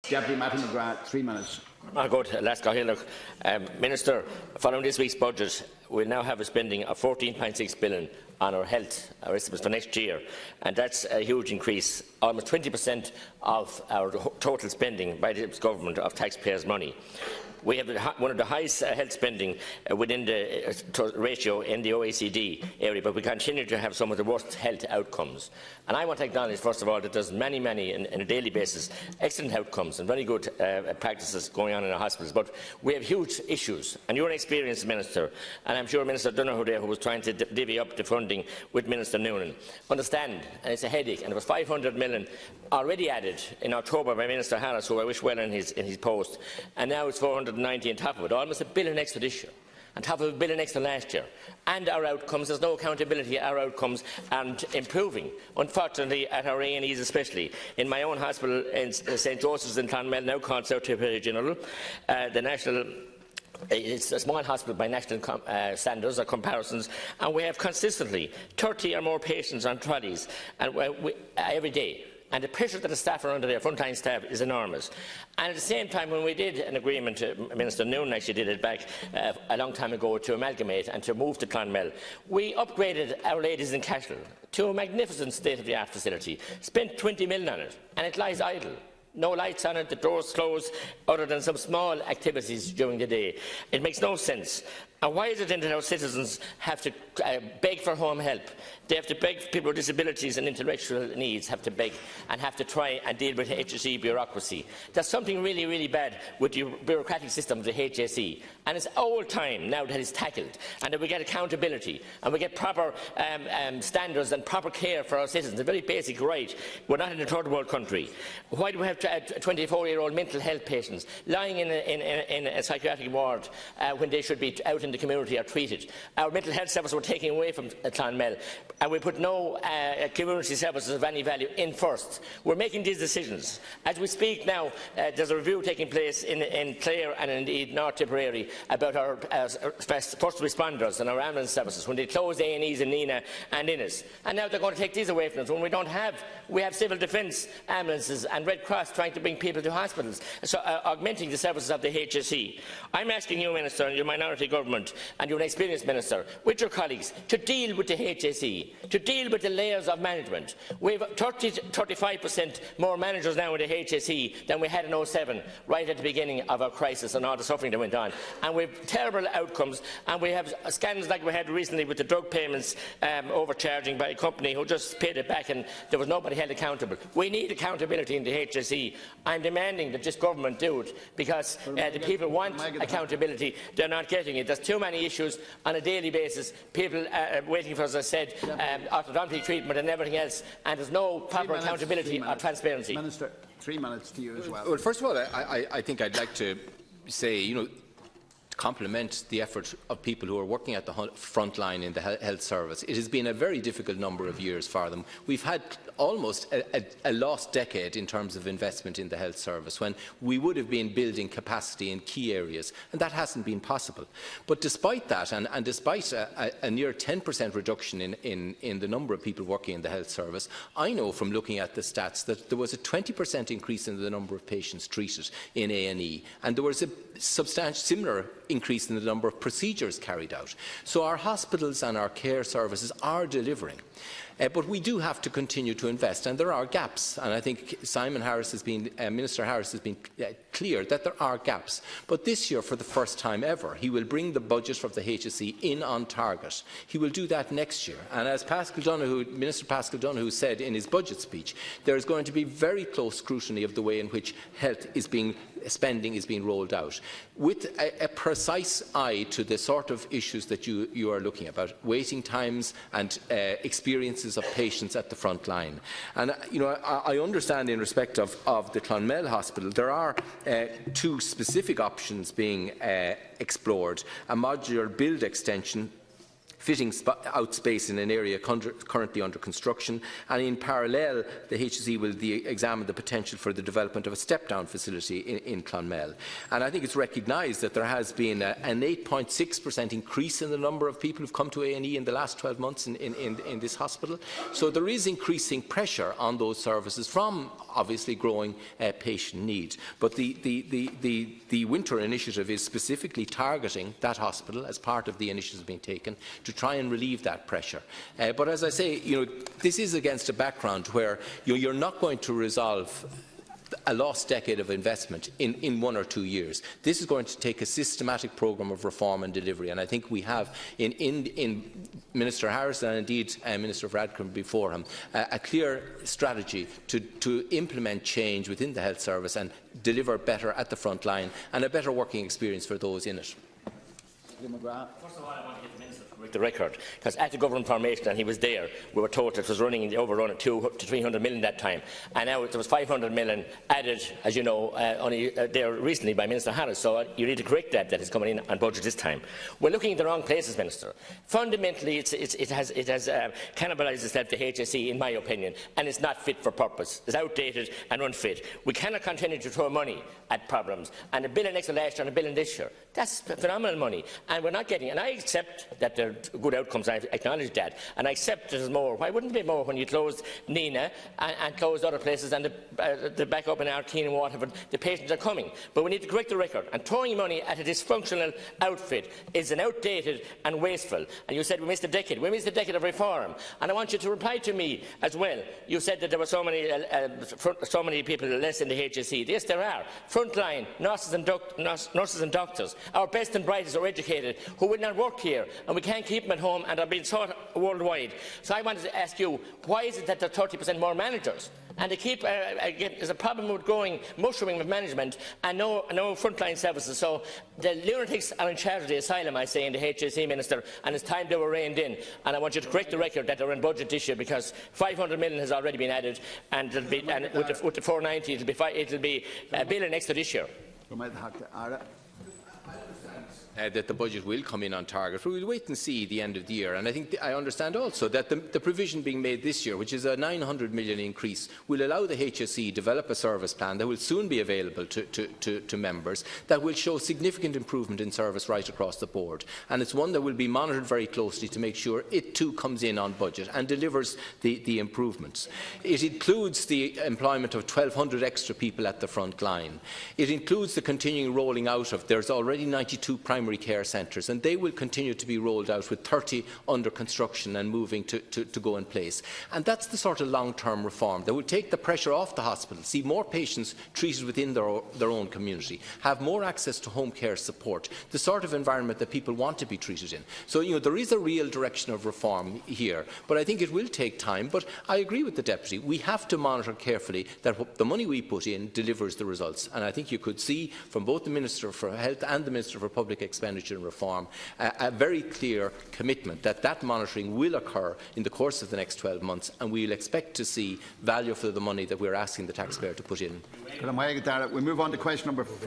Deputy Mattie McGrath, 3 minutes. Minister, following this week's budget, we will now have a spending of £14.6 billion on our health estimates for next year, and that's a huge increase, almost 20% of our total spending by this government of taxpayers' money. We have one of the highest health spending within the ratio in the OECD area, but we continue to have some of the worst health outcomes. And I want to acknowledge, first of all, that there are many, on a daily basis, excellent outcomes and very good practices going on in our hospitals. But we have huge issues, and you're an experienced minister, and I'm sure Minister Donoghue there, who was trying to divvy up the funding with Minister Noonan, understand, and it's a headache, and there was £500 million already added in October by Minister Harris, who I wish well in his post, and now it's 490 on top of it, almost £1 billion extra this year, on top of £1 billion extra last year. And our outcomes, there's no accountability, our outcomes aren't improving, unfortunately, at our A&Es especially. In my own hospital in St Joseph's in Clonmel, now called South Tipperary General, it's a small hospital by national standards or comparisons, and we have consistently 30 or more patients on trolleys every day. And the pressure that the staff are under there, frontline staff, is enormous. And at the same time, when we did an agreement, Minister Noonan actually did it back a long time ago, to amalgamate and to move to Clonmel, we upgraded Our Ladies in Cashel to a magnificent state-of-the-art facility, spent 20 million on it, and it lies idle. No lights on it, the doors closed, other than some small activities during the day. It makes no sense. And why is it then that our citizens have to beg for home help? They have to beg, people with disabilities and intellectual needs have to beg and have to try and deal with HSE bureaucracy. There's something really, really bad with the bureaucratic system of the HSE, and it's all time now that it's tackled, and that we get accountability and we get proper standards and proper care for our citizens, a very basic right. We're not in a third world country. Why do we have 24-year-old mental health patients lying in a psychiatric ward when they should be out in the community or treated? Our mental health services were taken away from Clonmel, and we put no community services of any value in first. We're making these decisions. As we speak now, there's a review taking place in Clare and indeed North Tipperary about our first responders and our ambulance services when they closed A&Es in Nina and Innis. And now they're going to take these away from us when we have civil defence ambulances and Red Cross trying to bring people to hospitals, so augmenting the services of the HSE. I'm asking you, Minister, and your minority government, and you're an experienced minister, with your colleagues, to deal with the HSE, to deal with the layers of management. We have 30–35% more managers now in the HSE than we had in 2007, right at the beginning of our crisis and all the suffering that went on. And we have terrible outcomes, and we have scandals like we had recently with the drug payments overcharging by a company who just paid it back and there was nobody held accountable. We need accountability in the HSE. I'm demanding that this government do it, because the people want accountability. They're not getting it. There's too many issues on a daily basis. People waiting for, as I said, orthodontic treatment and everything else, and there's no proper accountability or transparency. Minister, 3 minutes to you as well. Well, first of all, I think I'd like to say, compliment the effort of people who are working at the front line in the health service. It has been a very difficult number of years for them. We've had almost a lost decade in terms of investment in the health service, when we would have been building capacity in key areas, and that hasn't been possible. But despite that, and despite a near 10% reduction in the number of people working in the health service, I know from looking at the stats that there was a 20% increase in the number of patients treated in A&E, and there was a substantial similar increase in the number of procedures carried out. So our hospitals and our care services are delivering. But we do have to continue to invest, and there are gaps. And I think Minister Harris has been clear that there are gaps. But this year, for the first time ever, he will bring the budget of the HSE in on target. He will do that next year. And as Minister Paschal Donoghue said in his budget speech, there is going to be very close scrutiny of the way in which spending is being rolled out, with a precise eye to the sort of issues that you are looking about, waiting times and experiences of patients at the front line. And I understand, in respect of the Clonmel Hospital, there are two specific options being explored: a modular build extension fitting out space in an area currently under construction, and in parallel the HSE will examine the potential for the development of a step-down facility in Clonmel. And I think it's recognised that there has been an 8.6% increase in the number of people who have come to A&E in the last 12 months in this hospital. So there is increasing pressure on those services from obviously growing patient need. But the winter initiative is specifically targeting that hospital as part of the initiatives being taken to try and relieve that pressure. But as I say, this is against a background where you're not going to resolve a lost decade of investment in 1 or 2 years. This is going to take a systematic programme of reform and delivery, and I think we have in Minister Harrison and indeed Minister Radcliffe before him a clear strategy to implement change within the health service and deliver better at the front line and a better working experience for those in it. First of all, I want to get the Minister to correct the record, because at the government formation, and he was there, we were told it was running in the overrun at 200 to 300 million that time, and now there was 500 million added, as you know, only there recently by Minister Harris. So you need to correct that is coming in on budget this time. We're looking at the wrong places, Minister. Fundamentally, it has cannibalised itself to HSE, in my opinion, and it's not fit for purpose. It's outdated and unfit. We cannot continue to throw money at problems, and a billion extra last year and a billion this year. That's phenomenal money, and we're not getting. And I accept that there are good outcomes. I acknowledge that, and I accept there's more. Why wouldn't there be more when you closed Nina and closed other places and the back up in Arkeen and Waterford? The patients are coming, but we need to correct the record. And throwing money at a dysfunctional outfit is an outdated and wasteful. And you said we missed a decade. We missed a decade of reform. And I want you to reply to me as well. You said that there were so many people less in the HSE. Yes, there are. Frontline nurses and doctors. Our best and brightest are educated, who will not work here, and we can't keep them at home and are being sought worldwide. So I wanted to ask you, why is it that there are 30% more managers? And they keep, again, there's a problem with mushrooming of management and no frontline services. So the lunatics are in charge of the asylum, I say, in the HSE, Minister, and it's time they were reined in. And I want you to correct the record that they're in budget this year, because 500 million has already been added, and, with the 490 it'll be a billion extra this year. That the budget will come in on target. But we'll wait and see the end of the year. And I think I understand also that the provision being made this year, which is a 900 million increase, will allow the HSE to develop a service plan that will soon be available to members that will show significant improvement in service right across the board. And it's one that will be monitored very closely to make sure it too comes in on budget and delivers the improvements. It includes the employment of 1,200 extra people at the front line. It includes the continuing rolling out of, there's already 92 primary care centres, and they will continue to be rolled out, with 30 under construction and moving to go in place. And that's the sort of long-term reform that will take the pressure off the hospital, see more patients treated within their own community, have more access to home care support, the sort of environment that people want to be treated in. So, there is a real direction of reform here, but I think it will take time. But I agree with the Deputy. We have to monitor carefully that the money we put in delivers the results. And I think you could see from both the Minister for Health and the Minister for Public Expenditure and Reform a very clear commitment that monitoring will occur in the course of the next 12 months, and we will expect to see value for the money that we are asking the taxpayer to put in. We move on to question number 5.